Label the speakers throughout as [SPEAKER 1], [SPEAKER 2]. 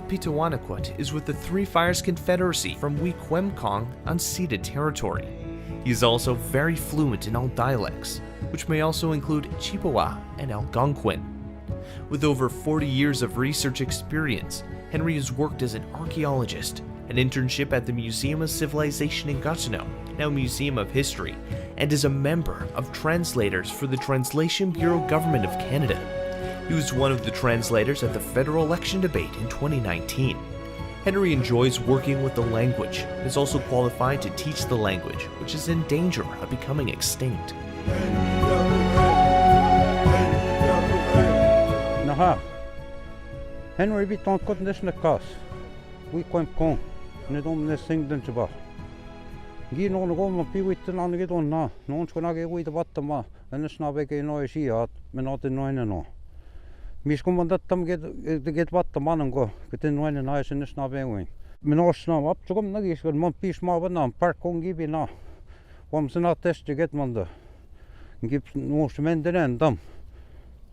[SPEAKER 1] Pitawanakwat is with the Three Fires Confederacy from Wiikwemkoong Unceded Territory. He is also very fluent in all dialects, which may also include Chippewa and Algonquin. With over 40 years of research experience, Henry has worked as an archaeologist, an internship at the Museum of Civilization in Gatineau, now Museum of History, and is a member of Translators for the Translation Bureau Government of Canada. He was one of the translators at the federal election debate in 2019. Henry enjoys working with the language and is also qualified to teach the language, which is in danger of becoming extinct.
[SPEAKER 2] Naha, Henry biton kot nisnakas, Wiikwemkoong, nidom nisingden chaba. Gi no go ma piwitin an gedon na, non skona ge wi de battama, Anishinaabemowin no shiat, menot no no. Mis kom dattam get battaman go, getin no na Anishinaabemowin. Menosna up chugum nagi skon mon pis ma banam park kon gibi na. Wam sna test get manda. Gib no smenden dam.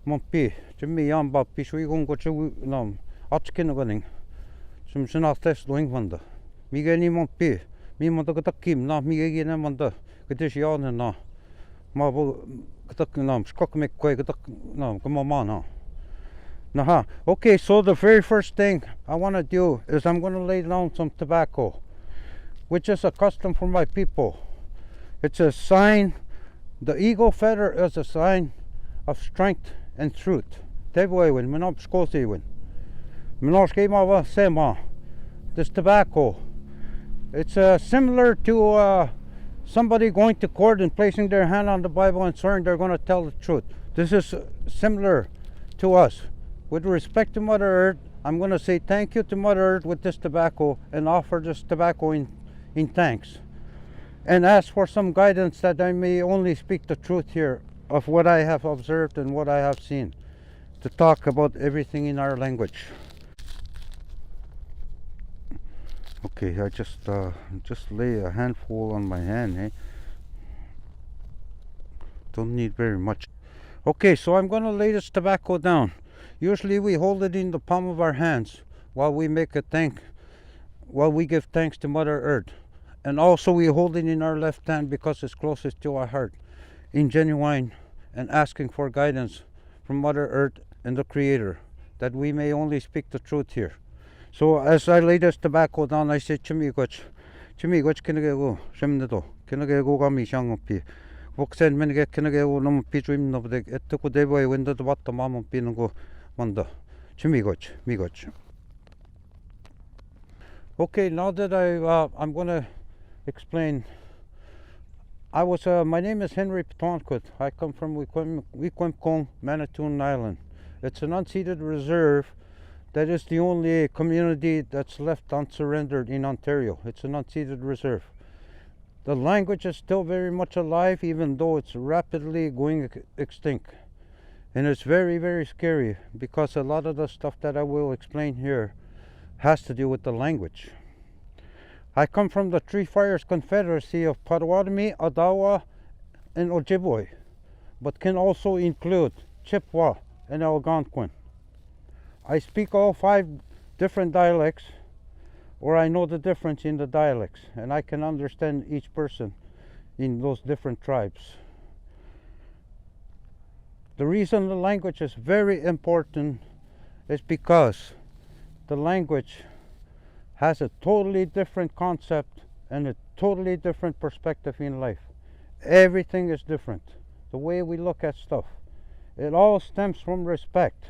[SPEAKER 2] Mon pi, chimi yamba pisui gon go chu nam. Atkin goning. Sum sna test doing manda. Mi geni mon pi. Mi manda gatakim na mi geni manda. Getish yan na. Ma bo gatak nam skok me koi gatak nam komama. Naha. Okay, so the very first thing I want to do is I'm going to lay down some tobacco, which is a custom for my people. It's a sign, the eagle feather is a sign of strength and truth. Tevoewin, menop skosiwin. Menoskema sema. This tobacco, it's similar to somebody going to court and placing their hand on the Bible and swearing they're going to tell the truth. This is similar to us. With respect to Mother Earth, I'm going to say thank you to Mother Earth with this tobacco and offer this tobacco in thanks. And ask for some guidance that I may only speak the truth here of what I have observed and what I have seen, to talk about everything in our language. Okay, I just lay a handful on my hand, eh? Don't need very much. Okay, so I'm going to lay this tobacco down. Usually we hold it in the palm of our hands while we give thanks to Mother Earth. And also we hold it in our left hand because it's closest to our heart, in genuine and asking for guidance from Mother Earth and the Creator, that we may only speak the truth here. So as I lay this tobacco down, I say chimigoch kinagego, shemnedo, kinagego gami shangopi. Voksen menige kinagego nom pitrim no de etoko deboy window the bottom mamon pinago manda. Chimigoch, migoch. Okay, now that I'm going to explain. My name is Henry Pitawanakwat. I come from Wiikwemkoong, Manitoba Island. It's an unceded reserve that is the only community that's left unsurrendered in Ontario. It's an unceded reserve. The language is still very much alive, even though it's rapidly going extinct. And it's very, very scary because a lot of the stuff that I will explain here has to do with the language. I come from the Three Fires Confederacy of Potawatomi, Odawa, and Ojibwe, but can also include Chippewa and Algonquin. I speak all 5 different dialects, or I know the difference in the dialects, and I can understand each person in those different tribes. The reason the language is very important is because the language has a totally different concept and a totally different perspective in life. Everything is different. The way we look at stuff. It all stems from respect.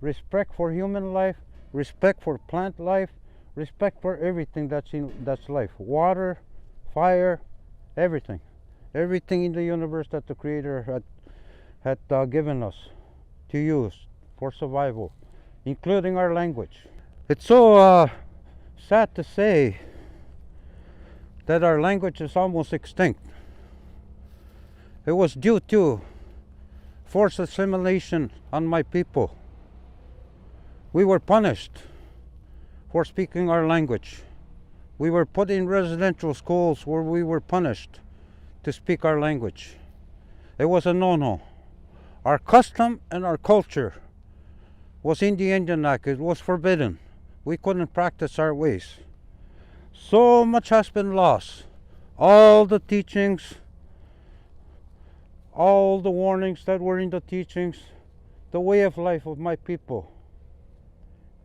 [SPEAKER 2] Respect for human life, respect for plant life, respect for everything that's life. Water, fire, everything. Everything in the universe that the Creator had given us to use for survival, including our language. It's so sad to say that our language is almost extinct. It was due to forced assimilation on my people. We were punished for speaking our language. We were put in residential schools where we were punished to speak our language. It was a no-no. Our custom and our culture was in the Indian Act. It was forbidden. We couldn't practice our ways. So much has been lost. All the teachings, all the warnings that were in the teachings, the way of life of my people.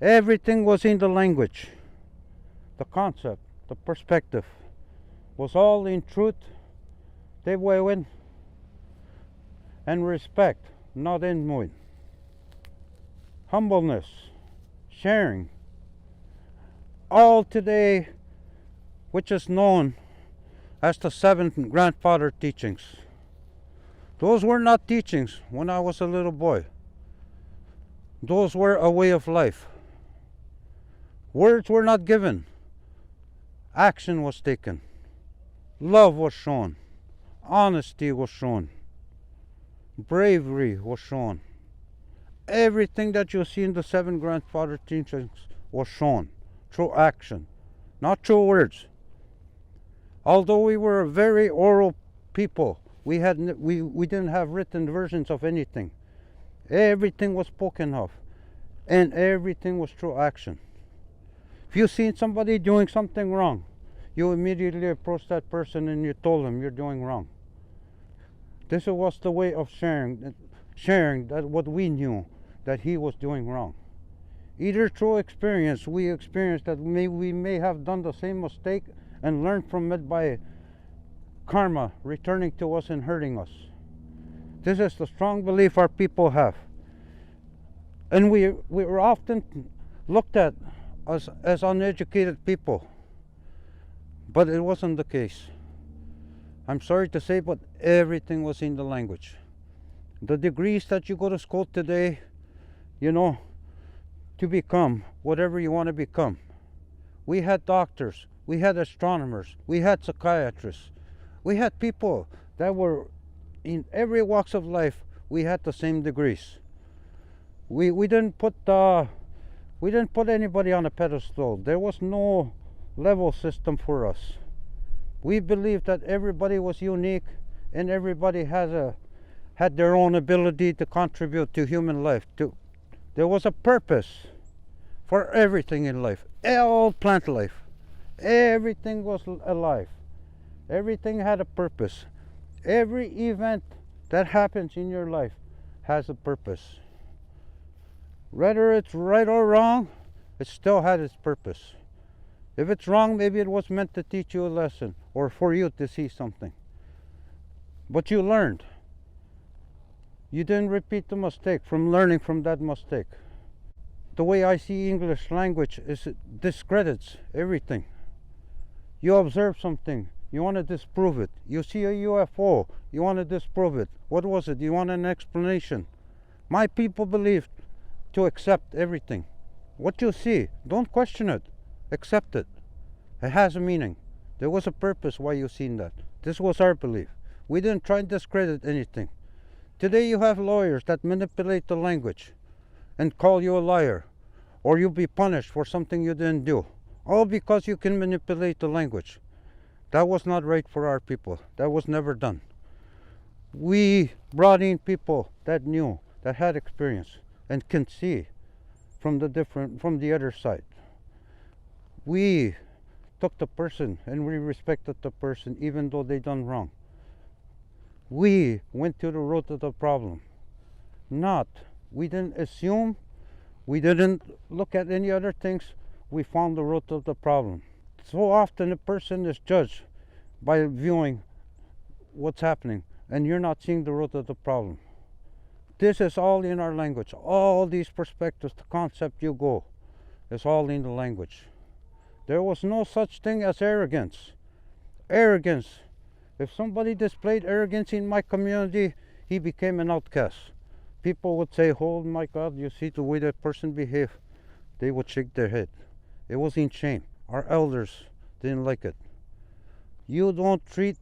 [SPEAKER 2] Everything was in the language. The concept, the perspective was all in truth, Ojibwe, and respect, not in mood. Humbleness, sharing. All today, which is known as the 7 grandfather teachings. Those were not teachings when I was a little boy. Those were a way of life. Words were not given. Action was taken. Love was shown. Honesty was shown. Bravery was shown. Everything that you see in the 7 grandfather teachings was shown through action, not through words. Although we were a very oral people, we didn't have written versions of anything. Everything was spoken of, and everything was through action. If you seen somebody doing something wrong, you immediately approach that person and you told them you're doing wrong. This was the way of sharing that what we knew that he was doing wrong. Either through experience, we experienced that we may have done the same mistake and learned from it by karma returning to us and hurting us. This is the strong belief our people have. And we were often looked at as uneducated people. But it wasn't the case. I'm sorry to say, but everything was in the language. The degrees that you go to school today, to become whatever you want to become. We had doctors, we had astronomers, we had psychiatrists, we had people that were in every walks of life. We had the same degrees. We didn't put anybody on a pedestal. There was no level system for us. We believed that everybody was unique and everybody had their own ability to contribute to human life. There was a purpose for everything in life, all plant life. Everything was alive. Everything had a purpose. Every event that happens in your life has a purpose. Whether it's right or wrong, it still had its purpose. If it's wrong, maybe it was meant to teach you a lesson or for you to see something. But you learned. You didn't repeat the mistake from learning from that mistake. The way I see English language is it discredits everything. You observe something, you want to disprove it. You see a UFO, you want to disprove it. What was it? You want an explanation. My people believe to accept everything. What you see, don't question it. Accept it. It has a meaning. There was a purpose why you seen that. This was our belief. We didn't try and discredit anything. Today you have lawyers that manipulate the language and call you a liar, or you'll be punished for something you didn't do, all because you can manipulate the language. That was not right for our people. That was never done. We brought in people that knew, that had experience, and can see from the other side. We took the person and we respected the person even though they done wrong. We went to the root of the problem. We didn't assume, we didn't look at any other things, we found the root of the problem. So often a person is judged by viewing what's happening and you're not seeing the root of the problem. This is all in our language. All these perspectives, the concept you go, is all in the language. There was no such thing as arrogance. Arrogance. If somebody displayed arrogance in my community, he became an outcast. People would say, oh my God, you see the way that person behaved. They would shake their head. It was in shame. Our elders didn't like it. You don't treat,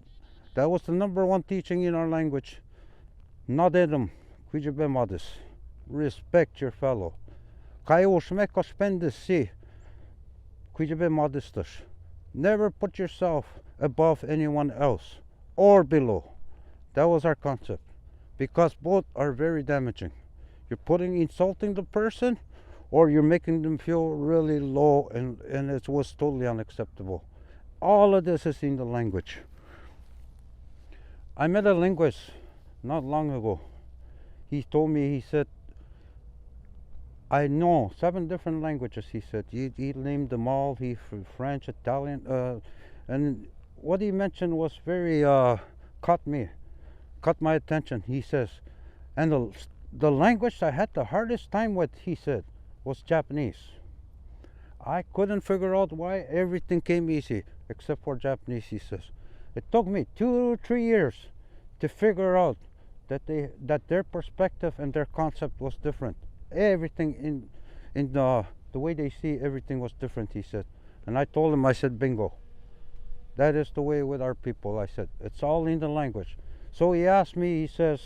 [SPEAKER 2] that was the #1 teaching in our language. Nadedum, Ojibwe modest. Respect your fellow. Never put yourself above anyone else or below. That was our concept, because both are very damaging. You're insulting the person, or you're making them feel really low, and it was totally unacceptable. All of this is in the language. I met a linguist not long ago. He told me, he said, I know 7 different languages, he said. He named them all. He French, Italian, and what he mentioned was very, caught my attention. He says, and the language I had the hardest time with, he said, was Japanese. I couldn't figure out why. Everything came easy except for Japanese, he says. It took me 2 or 3 years to figure out that their perspective and their concept was different. Everything in the way they see everything was different, he said. And I told him, I said, bingo. That is the way with our people, I said. It's all in the language. So he asked me, he says,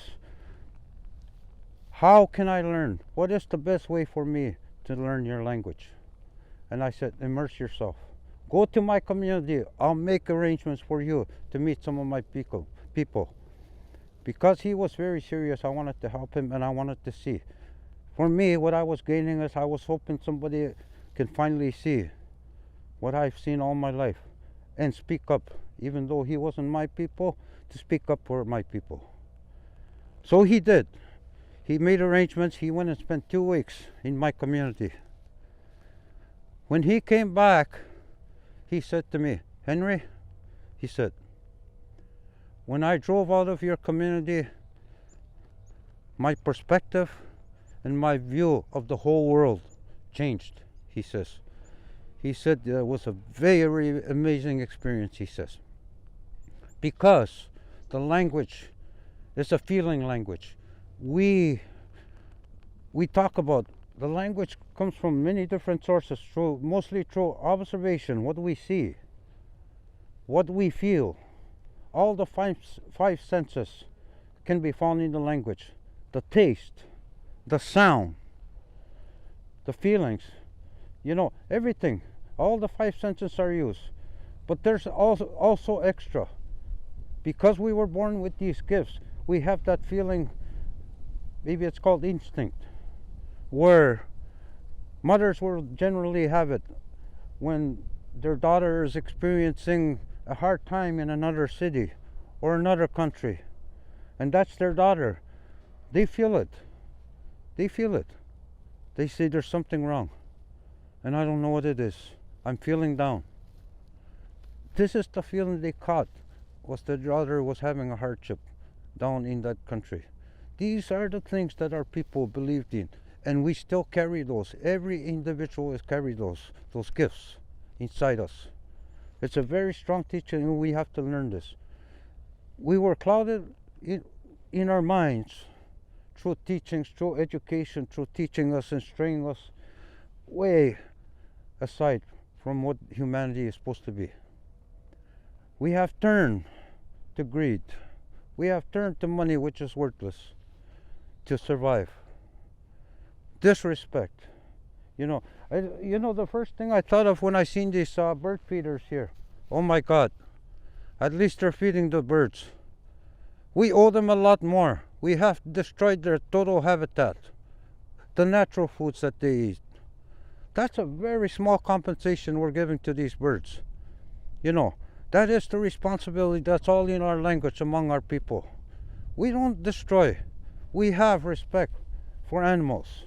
[SPEAKER 2] how can I learn? What is the best way for me to learn your language? And I said, immerse yourself. Go to my community. I'll make arrangements for you to meet some of my people. Because he was very serious, I wanted to help him, and I wanted to see. For me, what I was gaining is I was hoping somebody can finally see what I've seen all my life and speak up, even though he wasn't my people, to speak up for my people. So he did. He made arrangements. He went and spent 2 weeks in my community. When he came back, he said to me, Henry, he said, when I drove out of your community, my perspective and my view of the whole world changed, he says. He said it was a very amazing experience, he says. Because the language is a feeling language. We talk about the language comes from many different sources, mostly through observation, what we see, what we feel. All the five senses can be found in the language. The taste, the sound, the feelings, everything. All the 5 senses are used. But there's also extra. Because we were born with these gifts, we have that feeling, maybe it's called instinct, where mothers will generally have it when their daughter is experiencing a hard time in another city or another country, and that's their daughter. They feel it. They say there's something wrong, and I don't know what it is. I'm feeling down. This is the feeling they caught, was their daughter was having a hardship down in that country. These are the things that our people believed in, and we still carry those. Every individual has carried those gifts inside us. It's a very strong teaching, and we have to learn this. We were clouded in our minds through teachings, through education, through teaching us and straying us way aside from what humanity is supposed to be. We have turned to greed. We have turned to money, which is worthless, to survive. Disrespect. The first thing I thought of when I seen these bird feeders here, oh my God, at least they're feeding the birds. We owe them a lot more. We have destroyed their total habitat, the natural foods that they eat. That's a very small compensation we're giving to these birds. That is the responsibility. That's all in our language among our people. We don't destroy. We have respect for animals.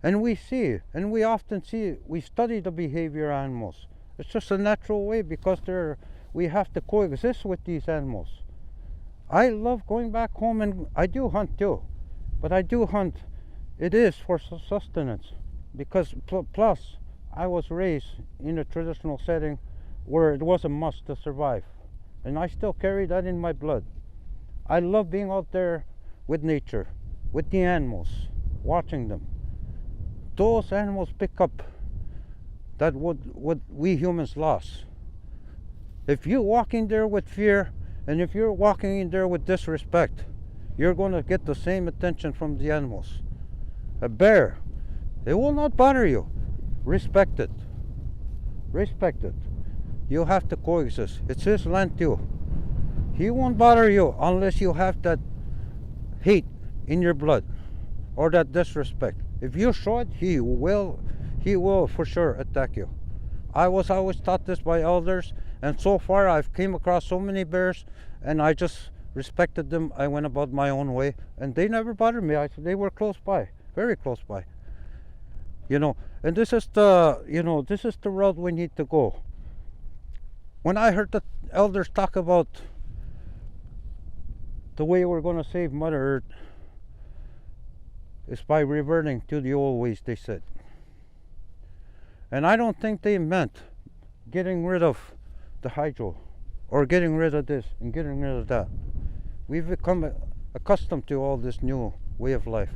[SPEAKER 2] And we often see, we study the behavior of animals. It's just a natural way because we have to coexist with these animals. I love going back home, and I do hunt too. But I do hunt, it is for sustenance. Because plus, I was raised in a traditional setting where it was a must to survive. And I still carry that in my blood. I love being out there with nature, with the animals, watching them. Those animals pick up that what we humans lost. If you walk in there with fear, and if you're walking in there with disrespect, you're going to get the same attention from the animals. A bear, it will not bother you. Respect it. Respect it. You have to coexist. It's his land too. He won't bother you unless you have that hate in your blood or that disrespect. If you show it, he will for sure attack you. I was always taught this by elders, and so far I've came across so many bears, and I just respected them. I went about my own way, and they never bothered me. They were close by, very close by. And this is the road we need to go. When I heard the elders talk about the way we're going to save Mother Earth is by reverting to the old ways, they said. And I don't think they meant getting rid of the hydro or getting rid of this and getting rid of that. We've become accustomed to all this new way of life.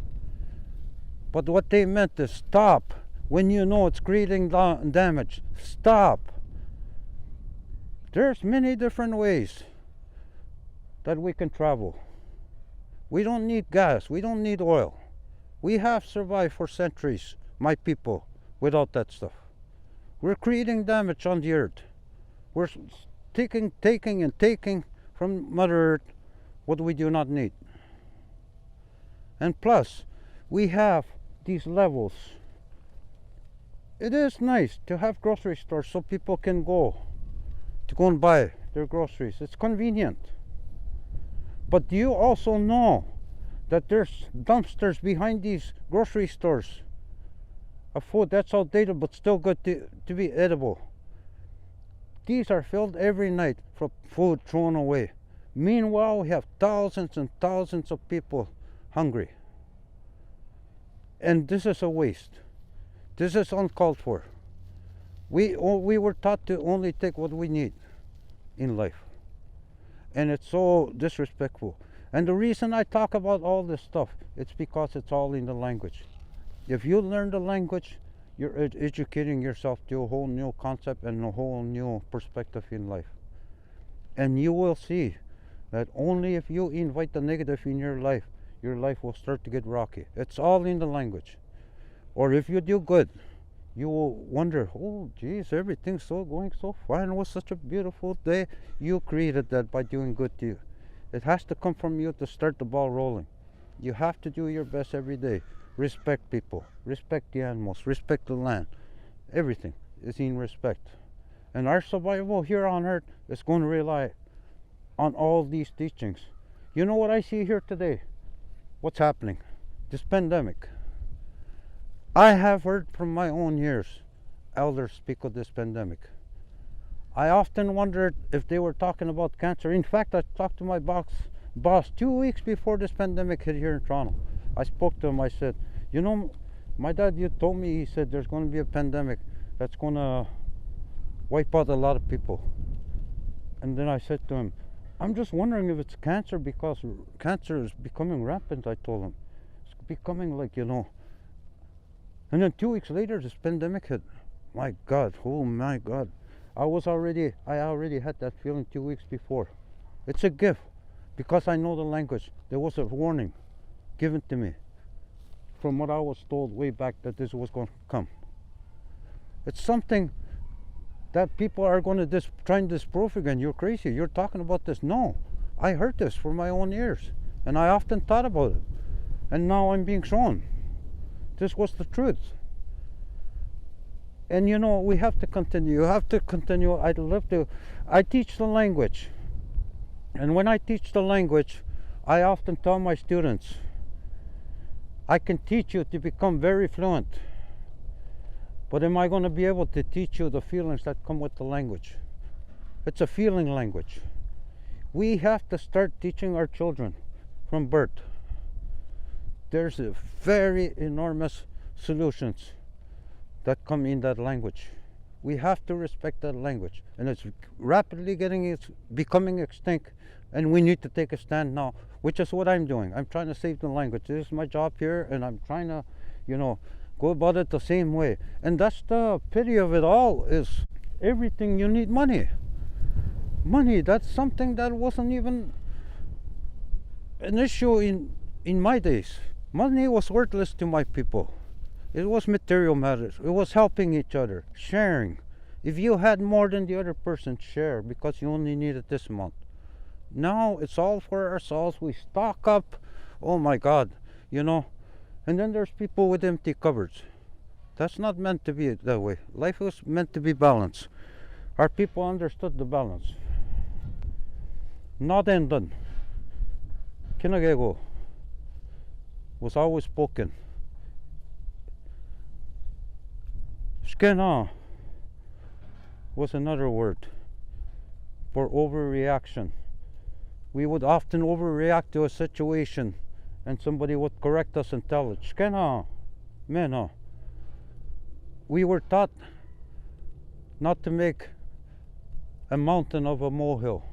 [SPEAKER 2] But what they meant is stop. When you know it's creating damage, stop. There's many different ways that we can travel. We don't need gas. We don't need oil. We have survived for centuries, my people, without that stuff. We're creating damage on the earth. We're taking from Mother Earth what we do not need. And plus, we have these levels. It is nice to have grocery stores so people can go and buy their groceries. It's convenient. But do you also know that there's dumpsters behind these grocery stores of food that's outdated but still good to be edible? These are filled every night for food thrown away. Meanwhile, we have thousands and thousands of people hungry. And this is a waste. This is uncalled for. We were taught to only take what we need in life. And it's so disrespectful. And the reason I talk about all this stuff, it's because it's all in the language. If you learn the language, you're educating yourself to a whole new concept and a whole new perspective in life. And you will see that only if you invite the negative in your life will start to get rocky. It's all in the language. Or if you do good, you will wonder, oh geez, everything's going so fine. It was such a beautiful day. You created that by doing good to you. It has to come from you to start the ball rolling. You have to do your best every day. Respect people, respect the animals, respect the land. Everything is in respect. And our survival here on earth is going to rely on all these teachings. You know what I see here today? What's happening? This pandemic. I have heard from my own ears elders speak of this pandemic. I often wondered if they were talking about cancer. In fact, I talked to my boss 2 weeks before this pandemic hit here in Toronto. I spoke to him. I said, you know, my dad, you told me, he said, there's going to be a pandemic that's going to wipe out a lot of people. And then I said to him, I'm just wondering if it's cancer, because cancer is becoming rampant, I told him. It's becoming like, And then 2 weeks later, this pandemic hit. My God, oh my God. I already had that feeling 2 weeks before. It's a gift, because I know the language. There was a warning given to me from what I was told way back that this was going to come. It's something that people are going to try and disprove again. You're crazy. You're talking about this. No, I heard this from my own ears, and I often thought about it. And now I'm being shown. This was the truth. And we have to continue. You have to continue. I teach the language. And when I teach the language, I often tell my students, I can teach you to become very fluent. But am I going to be able to teach you the feelings that come with the language? It's a feeling language. We have to start teaching our children from birth. There's a very enormous solutions that come in that language. We have to respect that language, and it's rapidly becoming extinct, and we need to take a stand now, which is what I'm doing. I'm trying to save the language. This is my job here, and I'm trying to, go about it the same way. And that's the pity of it all, is everything you need money. Money, that's something that wasn't even an issue in my days. Money was worthless to my people. It was material matters. It was helping each other, sharing. If you had more than the other person, share, because you only needed this amount. Now it's all for ourselves. We stock up. Oh my God, And then there's people with empty cupboards. That's not meant to be that way. Life was meant to be balanced. Our people understood the balance. Not ended. Kinagego was always spoken. Skena was another word for overreaction. We would often overreact to a situation and somebody would correct us and tell it, Skena, mena. We were taught not to make a mountain of a molehill.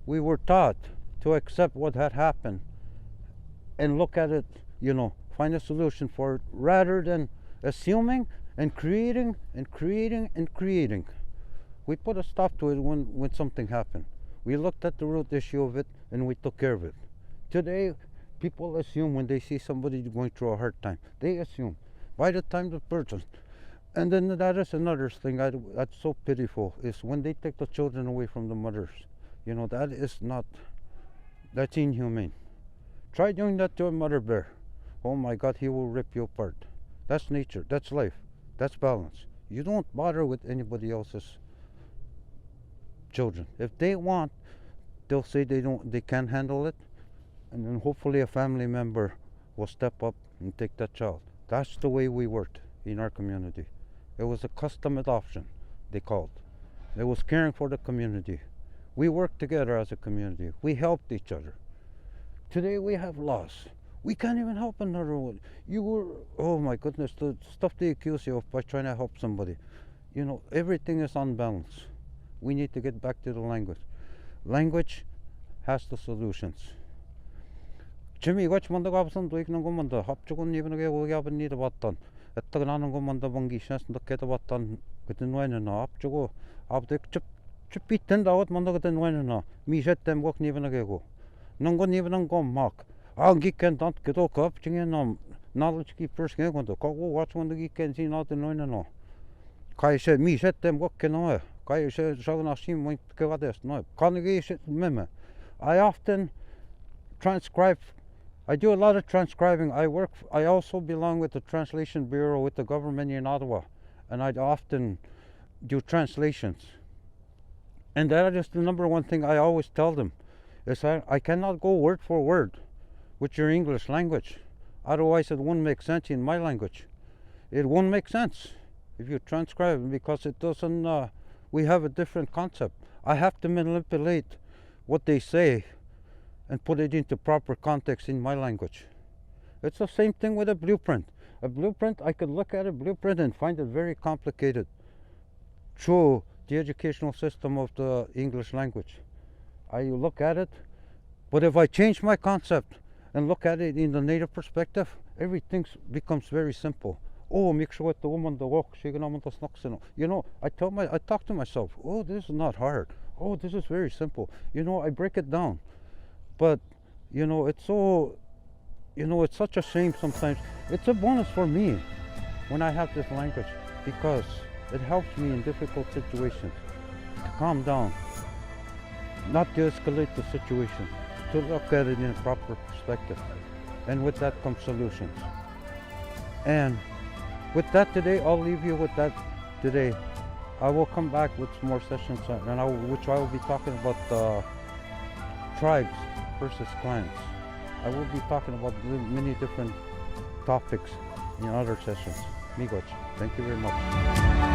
[SPEAKER 2] We were taught to accept what had happened and look at it, find a solution for it rather than assuming and creating and creating and creating. We put a stop to it when something happened. We looked at the root issue of it and we took care of it. Today, people assume when they see somebody going through a hard time. They assume by the time the person. And then that is another thing that's so pitiful, is when they take the children away from the mothers. That is not, that's inhumane. Try doing that to a mother bear. Oh my God, he will rip you apart. That's nature, that's life, that's balance. You don't bother with anybody else's children. If they want, they'll say they can't handle it, and then hopefully a family member will step up and take that child. That's the way we worked in our community. It was a custom adoption, they called. It was caring for the community. We worked together as a community. We helped each other. Today we have laws. We can't even help another one. Oh my goodness, the stuff they accuse you of by trying to help somebody. Everything is unbalanced. We need to get back to the language. Language has the solutions. Jimmy, what's one the Gobson doing no commander? Hopchugun even a go up and need a button. At the Nanagomanda Bungi Shas and the Ketabatan with the Nwine and Hopchugo. Up the Chippy 10 Mondagat and Nwine. Me set them walk even a go. Nongon even go mark. I'll geek and not get all up, chinging knowledge keepers can go to watch when the geek can see not the Nwine. Kai said, me set them walk can Kai said, Shaganashim went to Kavades. No, Conjugation meme. I often transcribe. I do a lot of transcribing. I also belong with the Translation Bureau with the government in Ottawa, and I often do translations. And that is the number one thing I always tell them, is I cannot go word for word with your English language. Otherwise it won't make sense in my language. It won't make sense if you transcribe, because it doesn't, we have a different concept. I have to manipulate what they say and put it into proper context in my language. It's the same thing with a blueprint. A blueprint, I could look at a blueprint and find it very complicated through the educational system of the English language. I look at it, but if I change my concept and look at it in the native perspective, everything becomes very simple. Oh, make sure with the woman the walk, she can I talk to myself, oh, this is not hard. Oh, this is very simple. I break it down. But, it's so, it's such a shame sometimes. It's a bonus for me when I have this language, because it helps me in difficult situations to calm down, not to escalate the situation, to look at it in a proper perspective. And with that comes solutions. And with that today, I'll leave you with that today. I will come back with some more sessions, which I will be talking about tribes versus clans. I will be talking about many different topics in other sessions. Miigwech, thank you very much.